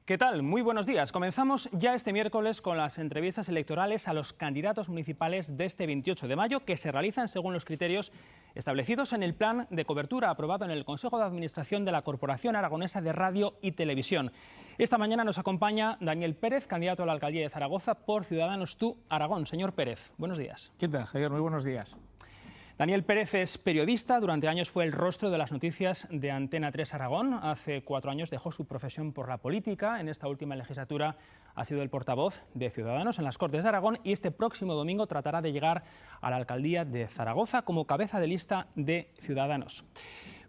¿Qué tal? Muy buenos días. Comenzamos ya este miércoles con las entrevistas electorales a los candidatos municipales de este 28 de mayo que se realizan según los criterios establecidos en el plan de cobertura aprobado en el Consejo de Administración de la Corporación Aragonesa de Radio y Televisión. Esta mañana nos acompaña Daniel Pérez, candidato a la alcaldía de Zaragoza por Ciudadanos Tú, Aragón. Señor Pérez, buenos días. ¿Qué tal, Javier? Muy buenos días. Daniel Pérez es periodista, durante años fue el rostro de las noticias de Antena 3 Aragón. Hace 4 años dejó su profesión por la política. En esta última legislatura ha sido el portavoz de Ciudadanos en las Cortes de Aragón y este próximo domingo tratará de llegar a la alcaldía de Zaragoza como cabeza de lista de Ciudadanos.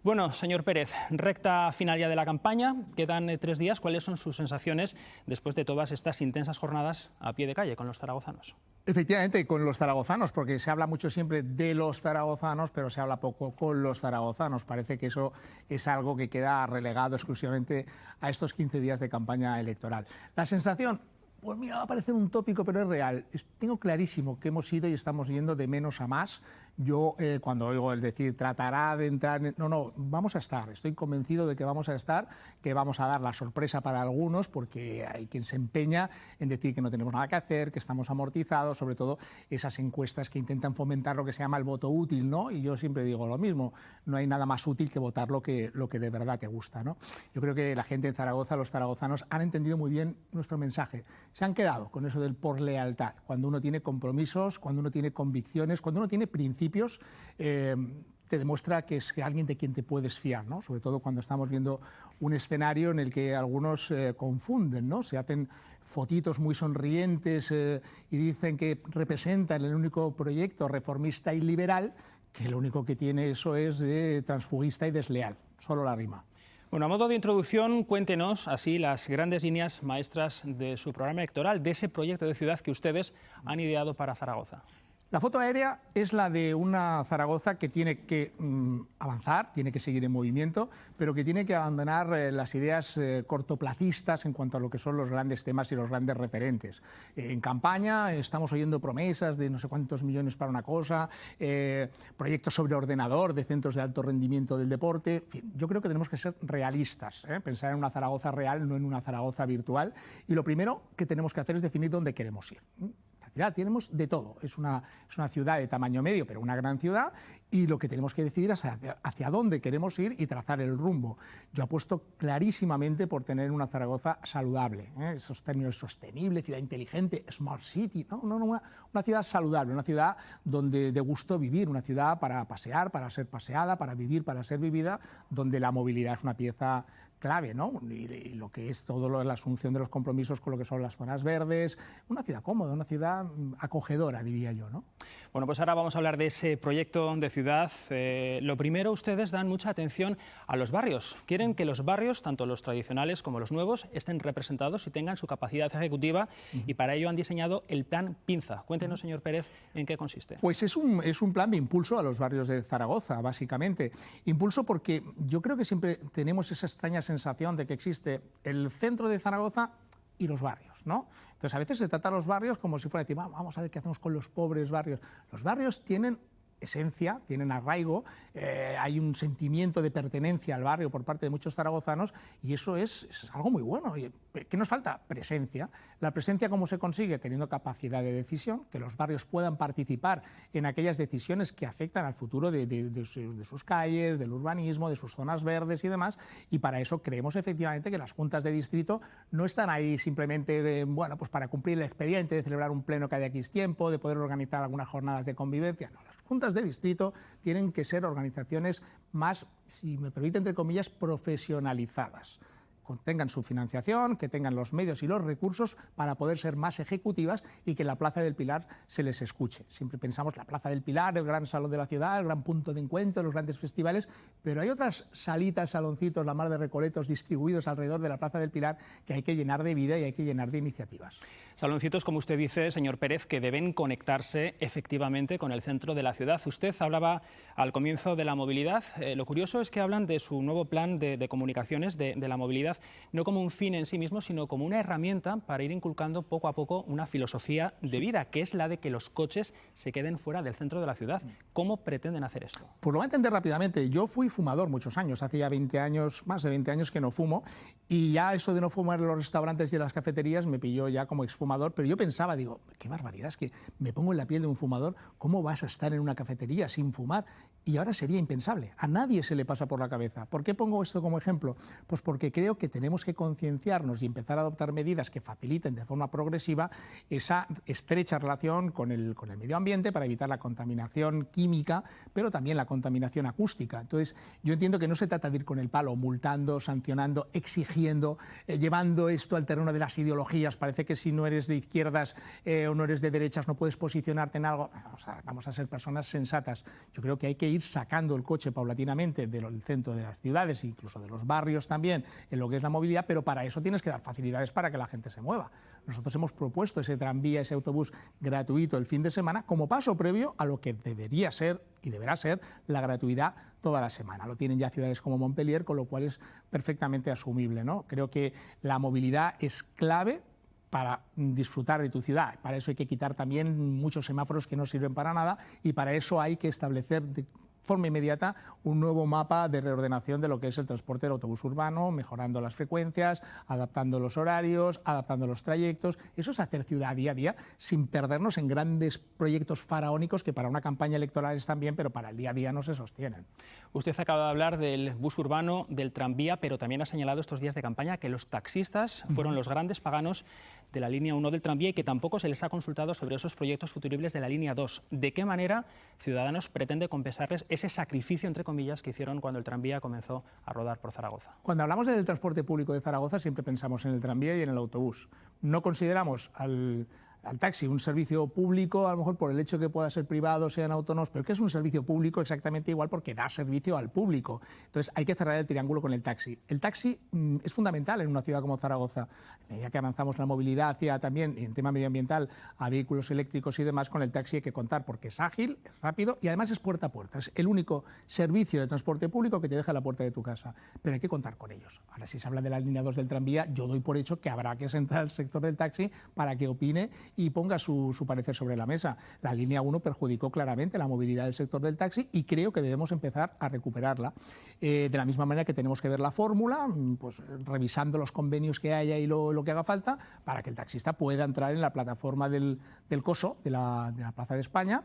Bueno, señor Pérez, recta final ya de la campaña, quedan 3 días. ¿Cuáles son sus sensaciones después de todas estas intensas jornadas a pie de calle con los zaragozanos? Efectivamente, con los zaragozanos, porque se habla mucho siempre de los zaragozanos, pero se habla poco con los zaragozanos. Parece que eso es algo que queda relegado exclusivamente a estos 15 días de campaña electoral. La sensación, pues mira, va a parecer un tópico, pero es real. Tengo clarísimo que hemos ido y estamos yendo de menos a más. Yo, cuando oigo el decir, tratará de entrar... No, vamos a estar. Estoy convencido de que vamos a estar, que vamos a dar la sorpresa para algunos, porque hay quien se empeña en decir que no tenemos nada que hacer, que estamos amortizados, sobre todo esas encuestas que intentan fomentar lo que se llama el voto útil, ¿no? Y yo siempre digo lo mismo, no hay nada más útil que votar lo que de verdad te gusta, ¿no? Yo creo que la gente en Zaragoza, los zaragozanos, han entendido muy bien nuestro mensaje. Se han quedado con eso del por lealtad. Cuando uno tiene compromisos, cuando uno tiene convicciones, cuando uno tiene principios, te demuestra que es alguien de quien te puedes fiar, ¿no? Sobre todo cuando estamos viendo un escenario en el que algunos confunden, ¿no? Se hacen fotitos muy sonrientes y dicen que representan el único proyecto reformista y liberal, que lo único que tiene eso es transfugista y desleal, solo la rima. Bueno, a modo de introducción, cuéntenos así las grandes líneas maestras de su programa electoral, de ese proyecto de ciudad que ustedes han ideado para Zaragoza. La foto aérea es la de una Zaragoza que tiene que avanzar, tiene que seguir en movimiento, pero que tiene que abandonar las ideas cortoplacistas en cuanto a lo que son los grandes temas y los grandes referentes. En campaña estamos oyendo promesas de no sé cuántos millones para una cosa, proyectos sobre ordenador de centros de alto rendimiento del deporte. En fin, yo creo que tenemos que ser realistas, pensar en una Zaragoza real, no en una Zaragoza virtual. Y lo primero que tenemos que hacer es definir dónde queremos ir. Tenemos de todo, es una ciudad de tamaño medio, pero una gran ciudad, y lo que tenemos que decidir es hacia dónde queremos ir y trazar el rumbo. Yo apuesto clarísimamente por tener una Zaragoza saludable, esos términos sostenible, ciudad inteligente, smart city, una ciudad saludable, una ciudad donde de gusto vivir, una ciudad para pasear, para ser paseada, para vivir, para ser vivida, donde la movilidad es una pieza clave, ¿no? Y lo que es todo la asunción de los compromisos con lo que son las zonas verdes, una ciudad cómoda, una ciudad acogedora, diría yo, ¿no? Bueno, pues ahora vamos a hablar de ese proyecto de ciudad. Lo primero, ustedes dan mucha atención a los barrios. Quieren que los barrios, tanto los tradicionales como los nuevos, estén representados y tengan su capacidad ejecutiva, y para ello han diseñado el plan Pinza. Cuéntenos, señor Pérez, ¿en qué consiste? Pues es un plan de impulso a los barrios de Zaragoza, básicamente. Impulso porque yo creo que siempre tenemos esa extraña sensación de que existe el centro de Zaragoza y los barrios, ¿no? Entonces a veces se trata a los barrios como si fuera decir, vamos a ver qué hacemos con los pobres barrios. Los barrios tienen esencia, tienen arraigo, hay un sentimiento de pertenencia al barrio por parte de muchos zaragozanos, y eso es algo muy bueno. ¿Qué nos falta? Presencia. La presencia, ¿cómo se consigue? Teniendo capacidad de decisión, que los barrios puedan participar en aquellas decisiones que afectan al futuro de sus calles, del urbanismo, de sus zonas verdes y demás, y para eso creemos efectivamente que las juntas de distrito no están ahí simplemente pues para cumplir el expediente, de celebrar un pleno cada X tiempo, de poder organizar algunas jornadas de convivencia. No, las juntas de distrito tienen que ser organizaciones más, si me permite, entre comillas, profesionalizadas. Tengan su financiación, que tengan los medios y los recursos para poder ser más ejecutivas y que en la Plaza del Pilar se les escuche. Siempre pensamos la Plaza del Pilar, el gran salón de la ciudad, el gran punto de encuentro, los grandes festivales, pero hay otras salitas, saloncitos, la mar de recoletos distribuidos alrededor de la Plaza del Pilar que hay que llenar de vida y hay que llenar de iniciativas. Saloncitos, como usted dice, señor Pérez, que deben conectarse efectivamente con el centro de la ciudad. Usted hablaba al comienzo de la movilidad. Lo curioso es que hablan de su nuevo plan de comunicaciones de la movilidad ciudad no como un fin en sí mismo, sino como una herramienta para ir inculcando poco a poco una filosofía de vida, que es la de que los coches se queden fuera del centro de la ciudad. ¿Cómo pretenden hacer esto? Pues lo voy a entender rápidamente. Yo fui fumador muchos años, hace ya 20 años, más de 20 años que no fumo, y ya eso de no fumar en los restaurantes y en las cafeterías me pilló ya como exfumador, pero yo pensaba, digo, qué barbaridad, es que me pongo en la piel de un fumador, ¿cómo vas a estar en una cafetería sin fumar? Y ahora sería impensable, a nadie se le pasa por la cabeza. ¿Por qué pongo esto como ejemplo? Pues porque creo que tenemos que concienciarnos y empezar a adoptar medidas que faciliten de forma progresiva esa estrecha relación con el medio ambiente para evitar la contaminación química, pero también la contaminación acústica. Entonces, yo entiendo que no se trata de ir con el palo, multando, sancionando, exigiendo, llevando esto al terreno de las ideologías. Parece que si no eres de izquierdas o no eres de derechas no puedes posicionarte en algo. O sea, vamos a ser personas sensatas. Yo creo que hay que ir sacando el coche paulatinamente del centro de las ciudades, incluso de los barrios también, en lo que es la movilidad, pero para eso tienes que dar facilidades para que la gente se mueva. Nosotros hemos propuesto ese tranvía, ese autobús gratuito el fin de semana como paso previo a lo que debería ser y deberá ser la gratuidad toda la semana. Lo tienen ya ciudades como Montpellier, con lo cual es perfectamente asumible, ¿no? Creo que la movilidad es clave para disfrutar de tu ciudad. Para eso hay que quitar también muchos semáforos que no sirven para nada y para eso hay que establecer de forma inmediata un nuevo mapa de reordenación de lo que es el transporte del autobús urbano, mejorando las frecuencias, adaptando los horarios, adaptando los trayectos. Eso es hacer ciudad día a día sin perdernos en grandes proyectos faraónicos que para una campaña electoral están bien, pero para el día a día no se sostienen. Usted acaba de hablar del bus urbano, del tranvía, pero también ha señalado estos días de campaña que los taxistas fueron los grandes paganos de la línea 1 del tranvía y que tampoco se les ha consultado sobre esos proyectos futuribles de la línea 2. ¿De qué manera Ciudadanos pretende compensarles ese sacrificio, entre comillas, que hicieron cuando el tranvía comenzó a rodar por Zaragoza? Cuando hablamos del transporte público de Zaragoza siempre pensamos en el tranvía y en el autobús. No consideramos al taxi un servicio público, a lo mejor por el hecho que pueda ser privado, sean autónomos, pero que es un servicio público exactamente igual porque da servicio al público. Entonces hay que cerrar el triángulo con el taxi. El taxi es fundamental en una ciudad como Zaragoza. A medida que avanzamos la movilidad hacia también, en tema medioambiental, a vehículos eléctricos y demás, con el taxi hay que contar porque es ágil, es rápido y además es puerta a puerta. Es el único servicio de transporte público que te deja a la puerta de tu casa, pero hay que contar con ellos. Ahora, si se habla de la línea 2 del tranvía, yo doy por hecho que habrá que sentar al sector del taxi para que opine y ponga su parecer sobre la mesa. La línea 1 perjudicó claramente la movilidad del sector del taxi y creo que debemos empezar a recuperarla. De la misma manera que tenemos que ver la fórmula, pues revisando los convenios que haya y lo que haga falta para que el taxista pueda entrar en la plataforma del COSO, de la Plaza de España.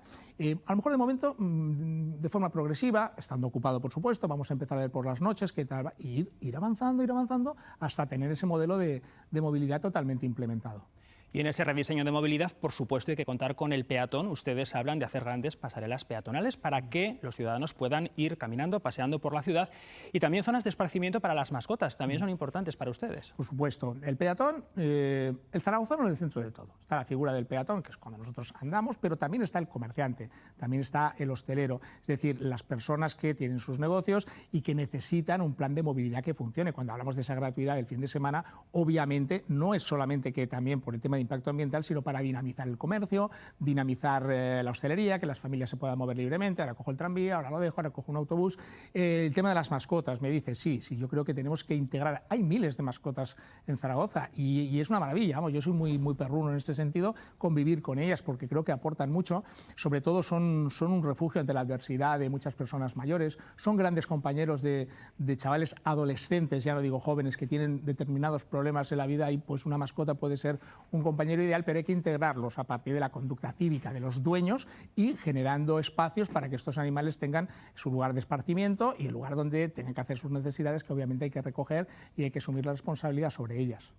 A lo mejor de momento de forma progresiva, estando ocupado por supuesto, vamos a empezar a ver por las noches qué tal, y ir avanzando hasta tener ese modelo de movilidad totalmente implementado. Y en ese rediseño de movilidad, por supuesto, hay que contar con el peatón. Ustedes hablan de hacer grandes pasarelas peatonales para que los ciudadanos puedan ir caminando, paseando por la ciudad. Y también zonas de esparcimiento para las mascotas, también son importantes para ustedes. Por supuesto. El peatón, el zaragozano es el centro de todo. Está la figura del peatón, que es cuando nosotros andamos, pero también está el comerciante, también está el hostelero. Es decir, las personas que tienen sus negocios y que necesitan un plan de movilidad que funcione. Cuando hablamos de esa gratuidad del fin de semana, obviamente no es solamente que también por el tema de impacto ambiental, sino para dinamizar el comercio, dinamizar la hostelería, que las familias se puedan mover libremente. Ahora cojo el tranvía, ahora lo dejo, ahora cojo un autobús. El tema de las mascotas, me dice, sí, yo creo que tenemos que integrar. Hay miles de mascotas en Zaragoza y es una maravilla. Vamos, yo soy muy perruno en este sentido, convivir con ellas, porque creo que aportan mucho. Sobre todo son un refugio ante la adversidad de muchas personas mayores, son grandes compañeros de chavales adolescentes, ya no digo jóvenes, que tienen determinados problemas en la vida y pues una mascota puede ser un compañero ideal, pero hay que integrarlos a partir de la conducta cívica de los dueños y generando espacios para que estos animales tengan su lugar de esparcimiento y el lugar donde tengan que hacer sus necesidades, que obviamente hay que recoger y hay que asumir la responsabilidad sobre ellas.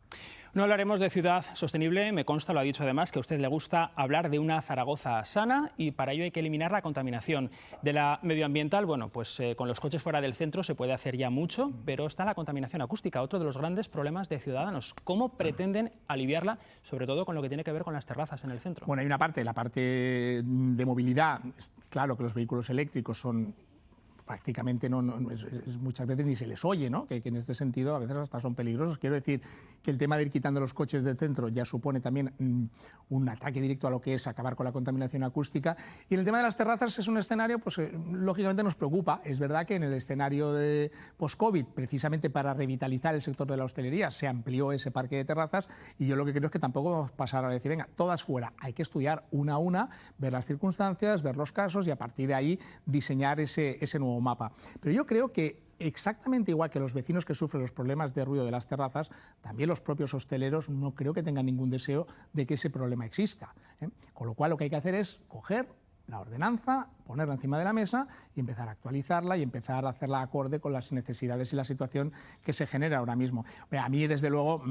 No hablaremos de ciudad sostenible, me consta, lo ha dicho además, que a usted le gusta hablar de una Zaragoza sana y para ello hay que eliminar la contaminación. De la medioambiental, bueno, pues con los coches fuera del centro se puede hacer ya mucho, pero está la contaminación acústica, otro de los grandes problemas de Ciudadanos. ¿Cómo pretenden aliviarla, sobre todo con lo que tiene que ver con las terrazas en el centro? Bueno, hay una parte, la parte de movilidad, claro que los vehículos eléctricos son prácticamente muchas veces ni se les oye, ¿no? Que en este sentido a veces hasta son peligrosos. Quiero decir que el tema de ir quitando los coches del centro ya supone también un ataque directo a lo que es acabar con la contaminación acústica. Y en el tema de las terrazas es un escenario, pues lógicamente nos preocupa. Es verdad que en el escenario de post-COVID, precisamente para revitalizar el sector de la hostelería, se amplió ese parque de terrazas, y yo lo que creo es que tampoco vamos a pasar a decir, venga, todas fuera. Hay que estudiar una a una, ver las circunstancias, ver los casos y a partir de ahí diseñar ese nuevo mapa. Pero yo creo que exactamente igual que los vecinos que sufren los problemas de ruido de las terrazas, también los propios hosteleros no creo que tengan ningún deseo de que ese problema exista, ¿eh? Con lo cual lo que hay que hacer es coger la ordenanza, ponerla encima de la mesa y empezar a actualizarla y empezar a hacerla acorde con las necesidades y la situación que se genera ahora mismo. A mí, desde luego,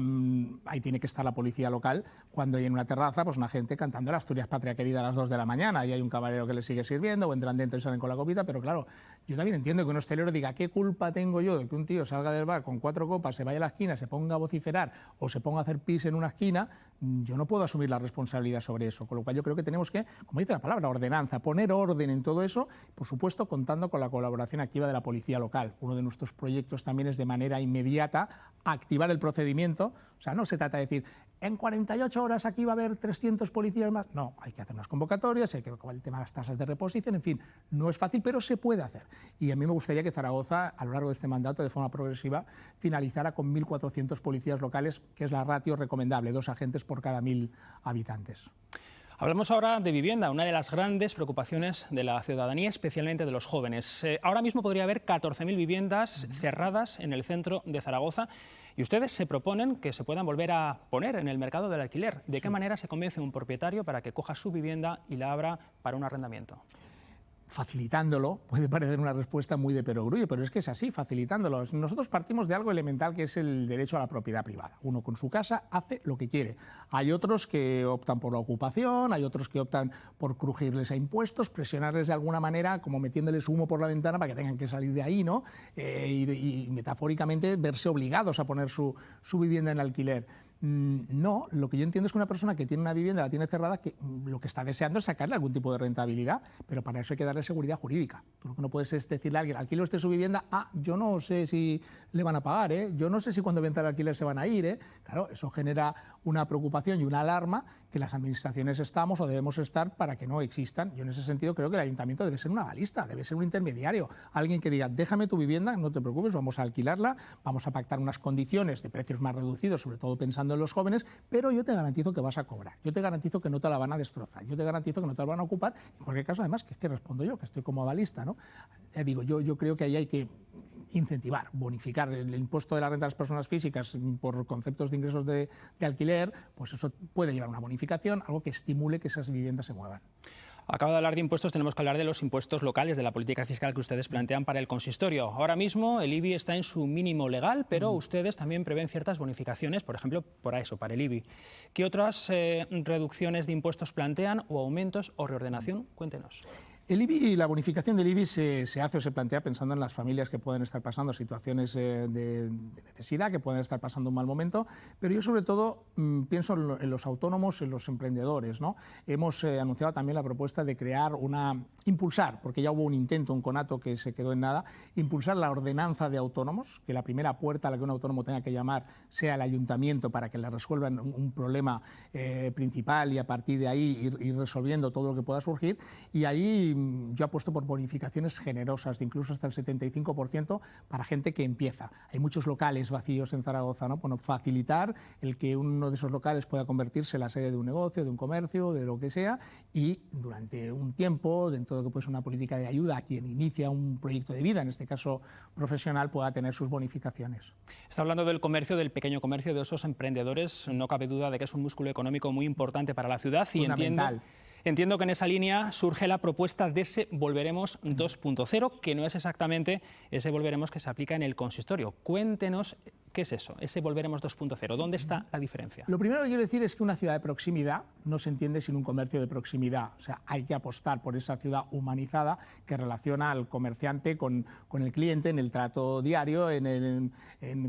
ahí tiene que estar la policía local cuando hay en una terraza pues una gente cantando la Asturias Patria Querida a las 2 de la mañana y hay un camarero que le sigue sirviendo o entran dentro y salen con la copita, pero claro, yo también entiendo que un hostelero diga ¿qué culpa tengo yo de que un tío salga del bar con 4 copas, se vaya a la esquina, se ponga a vociferar o se ponga a hacer pis en una esquina? Yo no puedo asumir la responsabilidad sobre eso, con lo cual yo creo que tenemos que, como dice la palabra, ordenanza, poner orden en todo eso, por supuesto contando con la colaboración activa de la policía local. Uno de nuestros proyectos también es de manera inmediata activar el procedimiento. O sea, no se trata de decir, en 48 horas aquí va a haber 300 policías más. No, hay que hacer unas convocatorias, hay que ver el tema de las tasas de reposición, en fin, no es fácil, pero se puede hacer. Y a mí me gustaría que Zaragoza, a lo largo de este mandato, de forma progresiva, finalizara con 1.400 policías locales, que es la ratio recomendable, 2 agentes por cada 1.000 habitantes. Hablamos ahora de vivienda, una de las grandes preocupaciones de la ciudadanía, especialmente de los jóvenes. Ahora mismo podría haber 14.000 viviendas cerradas en el centro de Zaragoza y ustedes se proponen que se puedan volver a poner en el mercado del alquiler. ¿De qué manera se convence a un propietario para que coja su vivienda y la abra para un arrendamiento? Facilitándolo, puede parecer una respuesta muy de perogrullo, pero es que es así, facilitándolo. Nosotros partimos de algo elemental que es el derecho a la propiedad privada. Uno con su casa hace lo que quiere. Hay otros que optan por la ocupación, hay otros que optan por crujirles a impuestos, presionarles de alguna manera, como metiéndoles humo por la ventana para que tengan que salir de ahí, ¿no? Y metafóricamente verse obligados a poner su vivienda en alquiler. No, lo que yo entiendo es que una persona que tiene una vivienda, la tiene cerrada, que lo que está deseando es sacarle algún tipo de rentabilidad, pero para eso hay que darle seguridad jurídica. Tú lo que no puedes es decirle a alguien, alquilo usted su vivienda, yo no sé si le van a pagar, yo no sé si cuando venta el alquiler se van a ir, Claro, eso genera una preocupación y una alarma que las administraciones estamos o debemos estar para que no existan. Yo en ese sentido creo que el ayuntamiento debe ser una balista, debe ser un intermediario, alguien que diga, déjame tu vivienda, no te preocupes, vamos a alquilarla, vamos a pactar unas condiciones de precios más reducidos, sobre todo pensando en los jóvenes, pero yo te garantizo que vas a cobrar, yo te garantizo que no te la van a destrozar, yo te garantizo que no te la van a ocupar, en cualquier caso además que es que respondo yo, que estoy como avalista, ¿no? Yo creo que ahí hay que incentivar, bonificar el impuesto de la renta de las personas físicas por conceptos de ingresos de alquiler, pues eso puede llevar a una bonificación, algo que estimule que esas viviendas se muevan. Acabo de hablar de impuestos, tenemos que hablar de los impuestos locales, de la política fiscal que ustedes plantean para el consistorio. Ahora mismo el IBI está en su mínimo legal, pero ustedes también prevén ciertas bonificaciones, por ejemplo, para el IBI. ¿Qué otras reducciones de impuestos plantean o aumentos o reordenación? Cuéntenos. El IBI, la bonificación del IBI se hace o se plantea pensando en las familias que pueden estar pasando situaciones de necesidad, que pueden estar pasando un mal momento, pero yo sobre todo pienso en los autónomos, en los emprendedores, ¿no? Hemos anunciado también la propuesta de impulsar, porque ya hubo un intento, un conato que se quedó en nada, impulsar la ordenanza de autónomos, que la primera puerta a la que un autónomo tenga que llamar sea el ayuntamiento para que le resuelvan un problema principal y a partir de ahí ir resolviendo todo lo que pueda surgir, y ahí yo apuesto por bonificaciones generosas, de incluso hasta el 75% para gente que empieza. Hay muchos locales vacíos en Zaragoza, ¿no? Bueno, facilitar el que uno de esos locales pueda convertirse en la sede de un negocio, de un comercio, de lo que sea, y durante un tiempo, dentro de lo que puede ser una política de ayuda a quien inicia un proyecto de vida, en este caso profesional, pueda tener sus bonificaciones. Está hablando del comercio, del pequeño comercio, de esos emprendedores. No cabe duda de que es un músculo económico muy importante para la ciudad y entiendo que en esa línea surge la propuesta de ese Volveremos 2.0, que no es exactamente ese Volveremos que se aplica en el consistorio. Cuéntenos qué es eso, ese Volveremos 2.0. ¿Dónde está la diferencia? Lo primero que quiero decir es que una ciudad de proximidad no se entiende sin un comercio de proximidad. O sea, hay que apostar por esa ciudad humanizada que relaciona al comerciante con el cliente en el trato diario, en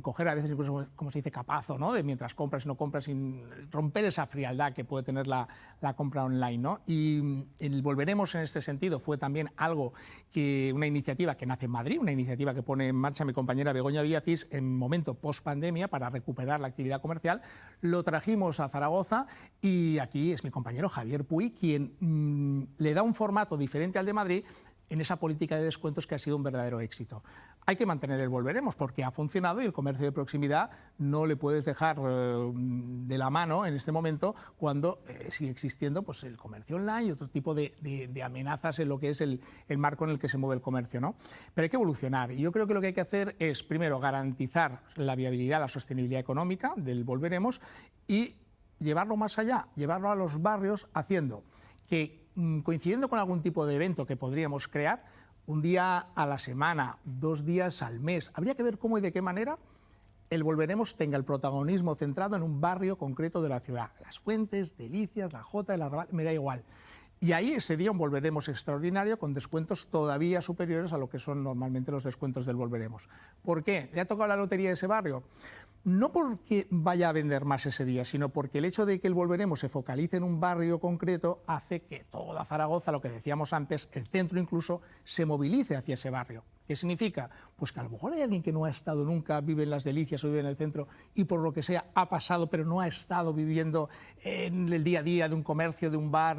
coger a veces incluso, como se dice, capazo, ¿no? De mientras compras y no compras, sin romper esa frialdad que puede tener la compra online, ¿no? Y el Volveremos en este sentido fue también una iniciativa que nace en Madrid, una iniciativa que pone en marcha mi compañera Begoña Villacís en momento post-pandemia para recuperar la actividad comercial. Lo trajimos a Zaragoza y aquí es mi compañero Javier Puy quien le da un formato diferente al de Madrid en esa política de descuentos que ha sido un verdadero éxito. Hay que mantener el Volveremos porque ha funcionado y el comercio de proximidad no le puedes dejar de la mano en este momento cuando sigue existiendo pues, el comercio online y otro tipo de amenazas en lo que es el marco en el que se mueve el comercio, ¿no? Pero hay que evolucionar y yo creo que lo que hay que hacer es primero garantizar la viabilidad, la sostenibilidad económica del Volveremos y llevarlo más allá, llevarlo a los barrios haciendo que coincidiendo con algún tipo de evento que podríamos crear, un día a la semana, 2 días al mes, habría que ver cómo y de qué manera el Volveremos tenga el protagonismo centrado en un barrio concreto de la ciudad. Las Fuentes, Delicias, La Jota, el Arrabal, me da igual. Y ahí sería un Volveremos extraordinario con descuentos todavía superiores a lo que son normalmente los descuentos del Volveremos. ¿Por qué? ¿Le ha tocado la lotería de ese barrio? No porque vaya a vender más ese día, sino porque el hecho de que el Volveremos se focalice en un barrio concreto hace que toda Zaragoza, lo que decíamos antes, el centro incluso, se movilice hacia ese barrio. ¿Qué significa? Pues que a lo mejor hay alguien que no ha estado nunca, vive en Las Delicias o vive en el centro y por lo que sea ha pasado, pero no ha estado viviendo en el día a día de un comercio, de un bar,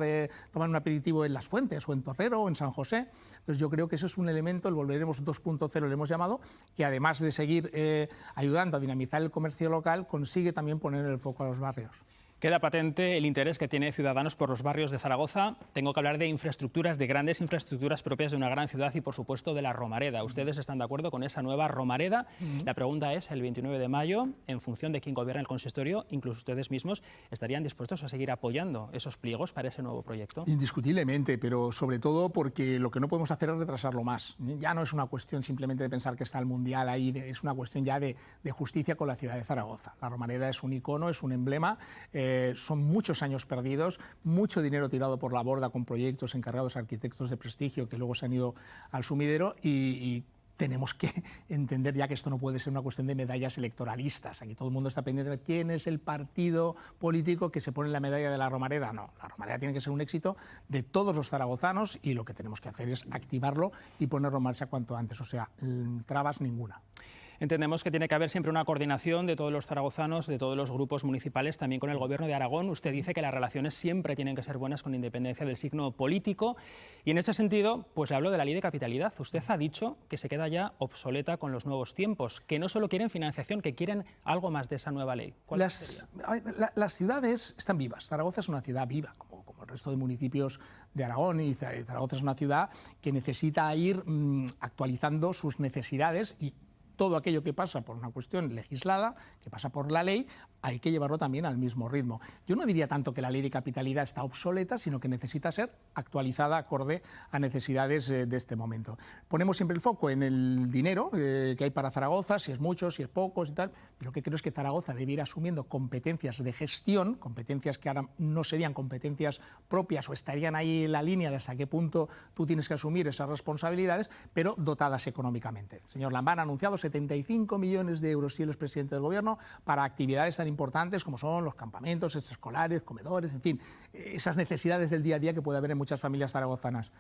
tomando un aperitivo en Las Fuentes o en Torrero o en San José. Entonces yo creo que eso es un elemento, el Volveremos 2.0 le hemos llamado, que además de seguir ayudando a dinamizar el comercio local, consigue también poner el foco a los barrios. Queda patente el interés que tiene Ciudadanos por los barrios de Zaragoza. Tengo que hablar de infraestructuras, de grandes infraestructuras propias de una gran ciudad y, por supuesto, de la Romareda. ¿Ustedes están de acuerdo con esa nueva Romareda? La pregunta es, el 29 de mayo, en función de quién gobierna el consistorio, incluso ustedes mismos, ¿estarían dispuestos a seguir apoyando esos pliegos para ese nuevo proyecto? Indiscutiblemente, pero sobre todo porque lo que no podemos hacer es retrasarlo más. Ya no es una cuestión simplemente de pensar que está el Mundial ahí, es una cuestión ya de justicia con la ciudad de Zaragoza. La Romareda es un icono, es un emblema. Son muchos años perdidos, mucho dinero tirado por la borda con proyectos encargados a arquitectos de prestigio que luego se han ido al sumidero y tenemos que entender ya que esto no puede ser una cuestión de medallas electoralistas. Aquí todo el mundo está pendiente de quién es el partido político que se pone en la medalla de la Romareda. No, la Romareda tiene que ser un éxito de todos los zaragozanos y lo que tenemos que hacer es activarlo y ponerlo en marcha cuanto antes. O sea, trabas ninguna. Entendemos que tiene que haber siempre una coordinación de todos los zaragozanos, de todos los grupos municipales, también con el Gobierno de Aragón. Usted dice que las relaciones siempre tienen que ser buenas con independencia del signo político. Y en ese sentido, pues hablo de la ley de capitalidad. Usted ha dicho que se queda ya obsoleta con los nuevos tiempos, que no solo quieren financiación, que quieren algo más de esa nueva ley. ¿Cuál sería? Las ciudades están vivas. Zaragoza es una ciudad viva, como el resto de municipios de Aragón, y Zaragoza es una ciudad que necesita ir actualizando sus necesidades y todo aquello que pasa por una cuestión legislada, que pasa por la ley, hay que llevarlo también al mismo ritmo. Yo no diría tanto que la ley de capitalidad está obsoleta, sino que necesita ser actualizada acorde a necesidades de este momento. Ponemos siempre el foco en el dinero que hay para Zaragoza, si es mucho, si es poco y tal, pero lo que creo es que Zaragoza debe ir asumiendo competencias de gestión, competencias que ahora no serían competencias propias o estarían ahí en la línea de hasta qué punto tú tienes que asumir esas responsabilidades, pero dotadas económicamente. El señor Lambán ha anunciado 75 millones de euros, si él es presidente del Gobierno, para actividades tan importantes como son los campamentos extraescolares, comedores, en fin, esas necesidades del día a día que puede haber en muchas familias zaragozanas.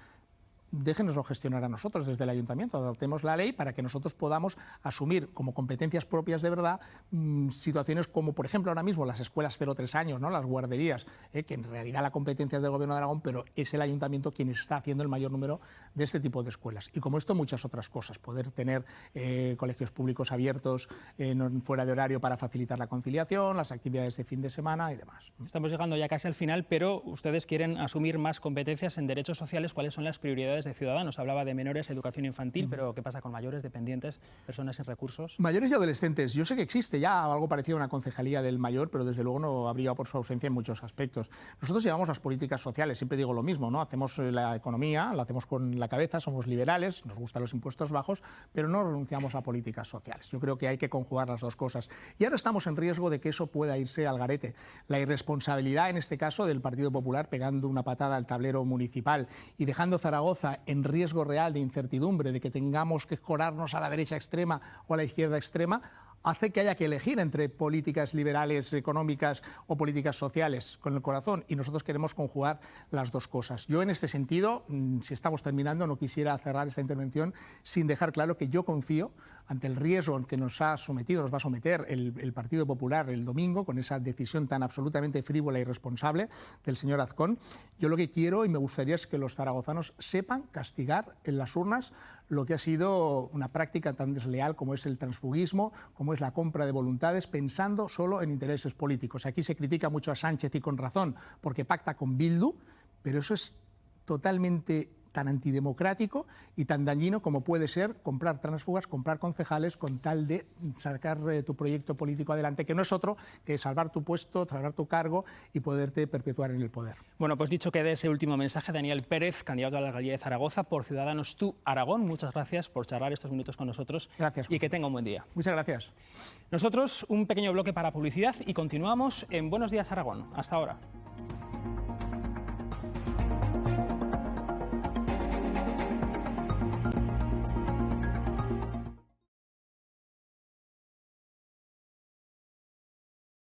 Déjenoslo gestionar a nosotros desde el Ayuntamiento, adoptemos la ley para que nosotros podamos asumir como competencias propias de verdad situaciones como, por ejemplo, ahora mismo las escuelas 0-3 años, ¿no? Las guarderías, que en realidad la competencia es del Gobierno de Aragón, pero es el Ayuntamiento quien está haciendo el mayor número de este tipo de escuelas. Y como esto, muchas otras cosas, poder tener colegios públicos abiertos fuera de horario para facilitar la conciliación, las actividades de fin de semana y demás. Estamos llegando ya casi al final, pero ustedes quieren asumir más competencias en derechos sociales. ¿Cuáles son las prioridades de Ciudadanos? Hablaba de menores, educación infantil, pero ¿qué pasa con mayores, dependientes, personas sin recursos? Mayores y adolescentes. Yo sé que existe ya algo parecido a una concejalía del mayor, pero desde luego no habría por su ausencia en muchos aspectos. Nosotros llevamos las políticas sociales, siempre digo lo mismo, ¿no? Hacemos la economía, la hacemos con la cabeza, somos liberales, nos gustan los impuestos bajos, pero no renunciamos a políticas sociales. Yo creo que hay que conjugar las dos cosas. Y ahora estamos en riesgo de que eso pueda irse al garete. La irresponsabilidad, en este caso, del Partido Popular pegando una patada al tablero municipal y dejando Zaragoza en riesgo real de incertidumbre, de que tengamos que escorarnos a la derecha extrema o a la izquierda extrema, hace que haya que elegir entre políticas liberales económicas o políticas sociales con el corazón, y nosotros queremos conjugar las dos cosas. Yo en este sentido, si estamos terminando, no quisiera cerrar esta intervención sin dejar claro que yo confío ante el riesgo en que nos va a someter el Partido Popular el domingo con esa decisión tan absolutamente frívola y irresponsable del señor Azcón. Yo lo que quiero y me gustaría es que los zaragozanos sepan castigar en las urnas lo que ha sido una práctica tan desleal como es el transfugismo, como es la compra de voluntades, pensando solo en intereses políticos. Aquí se critica mucho a Sánchez y con razón, porque pacta con Bildu, pero eso es totalmente tan antidemocrático y tan dañino como puede ser comprar tránsfugas, comprar concejales con tal de sacar tu proyecto político adelante, que no es otro que salvar tu puesto, salvar tu cargo y poderte perpetuar en el poder. Bueno, pues dicho quede ese último mensaje, Daniel Pérez, candidato a la alcaldía de Zaragoza por Ciudadanos Tú Aragón. Muchas gracias por charlar estos minutos con nosotros. Gracias. Y que tenga un buen día. Muchas gracias. Nosotros un pequeño bloque para publicidad y continuamos en Buenos Días Aragón. Hasta ahora.